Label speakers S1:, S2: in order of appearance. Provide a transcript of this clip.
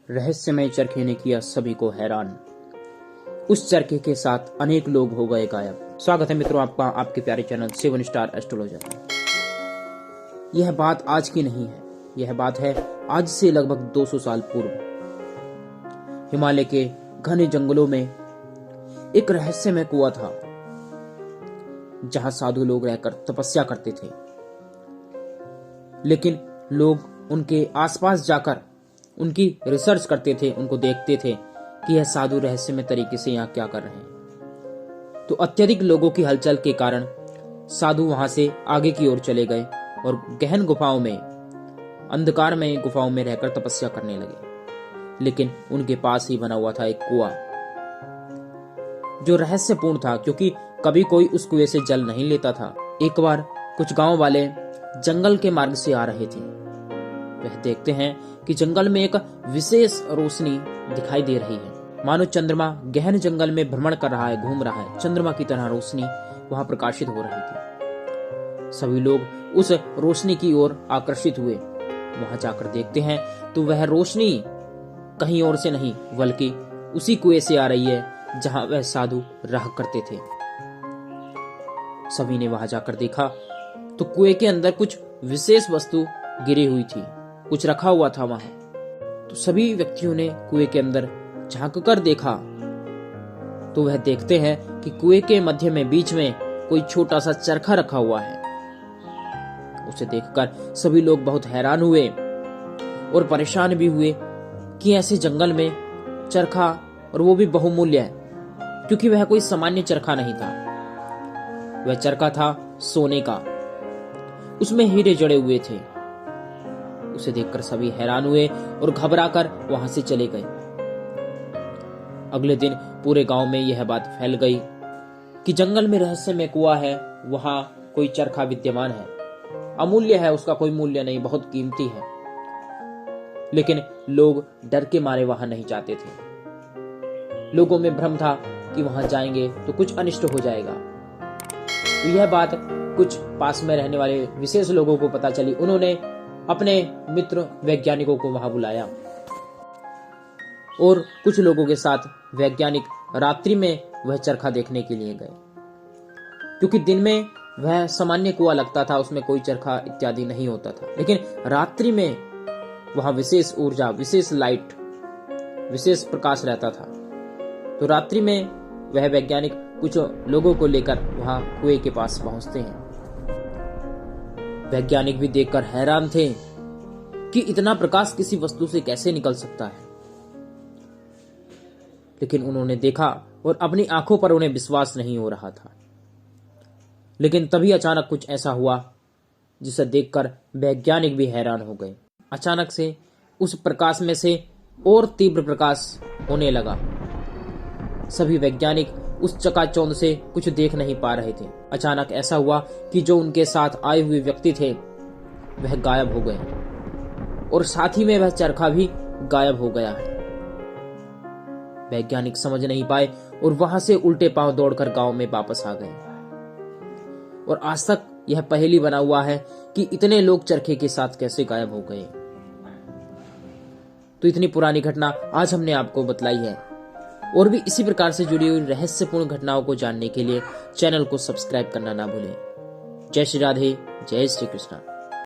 S1: रहस्यमय चरखे ने किया सभी को हैरान। उस चरखे के साथ अनेक लोग हो गए गायब। स्वागत है मित्रों आपका आपके प्यारे चैनल 7 स्टार एस्ट्रोलॉजर में। यह बात आज की नहीं है, यह बात है आज से लगभग 200 साल पूर्व। हिमालय के घने जंगलों में एक रहस्यमय कुआं था, जहां साधु लोग रहकर तपस्या करते थे। लेकिन लोग उनके आसपास जाकर उनकी रिसर्च करते थे, उनको देखते थे कि यह साधु रहस्यमय तरीके से यहाँ क्या कर रहे हैं। तो अत्यधिक लोगों की हलचल के कारण साधु वहां से आगे की ओर चले गए और गहन गुफाओं में, अंधकार में गुफाओं में रहकर तपस्या करने लगे। लेकिन उनके पास ही बना हुआ था एक कुआं, जो रहस्यपूर्ण था, क्योंकि कभी कोई उस कुएं से जल नहीं लेता था। एक बार कुछ गांव वाले जंगल के मार्ग से आ रहे थे। वह देखते हैं कि जंगल में एक विशेष रोशनी दिखाई दे रही है, मानो चंद्रमा गहन जंगल में भ्रमण कर रहा है, घूम रहा है। चंद्रमा की तरह रोशनी वहां प्रकाशित हो रही थी। सभी लोग उस रोशनी की ओर आकर्षित हुए। वहां जाकर देखते हैं तो वह रोशनी कहीं और से नहीं बल्कि उसी कुएं से आ रही है जहां वह साधु रहा करते थे। सभी ने वहां जाकर देखा तो कुएं के अंदर कुछ विशेष वस्तु गिरी हुई थी, कुछ रखा हुआ था वहां। तो सभी व्यक्तियों ने कुएं के अंदर झांक कर देखा तो वह देखते हैं कि कुएं के मध्य में बीच में कोई छोटा सा चरखा रखा हुआ है। उसे देखकर सभी लोग बहुत हैरान हुए और परेशान भी हुए कि ऐसे जंगल में चरखा, और वो भी बहुमूल्य है, क्योंकि वह कोई सामान्य चरखा नहीं था। वह चरखा था सोने का, उसमें हीरे जड़े हुए थे। उसे देखकर सभी हैरान हुए और घबराकर वहां से चले गए। अगले दिन पूरे गांव में यह बात फैल गई कि जंगल में रहस्यमय कुआं है, वहां कोई चरखा विद्यमान है, अमूल्य है, उसका कोई मूल्य नहीं, बहुत कीमती है। लेकिन लोग डर के मारे वहां नहीं जाते थे। लोगों में भ्रम था कि वहां जाएंगे तो कुछ अनिष्ट हो जाएगा। तो यह बात कुछ पास में रहने वाले विशेष लोगों को पता चली। उन्होंने अपने मित्र वैज्ञानिकों को वहां बुलाया और कुछ लोगों के साथ वैज्ञानिक रात्रि में वह चरखा देखने के लिए गए, क्योंकि दिन में वह सामान्य कुआं लगता था, उसमें कोई चरखा इत्यादि नहीं होता था। लेकिन रात्रि में वहां विशेष ऊर्जा, विशेष लाइट, विशेष प्रकाश रहता था। तो रात्रि में वह वैज्ञानिक कुछ लोगों को लेकर वहां कुएं के पास पहुंचते हैं। वैज्ञानिक भी देखकर हैरान थे कि इतना प्रकाश किसी वस्तु से कैसे निकल सकता है। लेकिन उन्होंने देखा और अपनी आंखों पर उन्हें विश्वास नहीं हो रहा था। लेकिन तभी अचानक कुछ ऐसा हुआ जिसे देखकर वैज्ञानिक भी हैरान हो गए। अचानक से उस प्रकाश में से और तीव्र प्रकाश होने लगा। सभी वैज्ञानिक उस चकाचौंध से कुछ देख नहीं पा रहे थे। अचानक ऐसा हुआ कि जो उनके साथ आए हुए व्यक्ति थे वह गायब हो गए और साथ ही में वह चरखा भी गायब हो गया है। वैज्ञानिक समझ नहीं पाए और वहां से उल्टे पांव दौड़कर गांव में वापस आ गए। और आज तक यह पहेली बना हुआ है कि इतने लोग चरखे के साथ कैसे गायब हो गए। तो इतनी पुरानी घटना आज हमने आपको बतलाई है। और भी इसी प्रकार से जुड़ी हुई रहस्यपूर्ण घटनाओं को जानने के लिए चैनल को सब्सक्राइब करना ना भूलें। जय श्री राधे, जय श्री कृष्णा।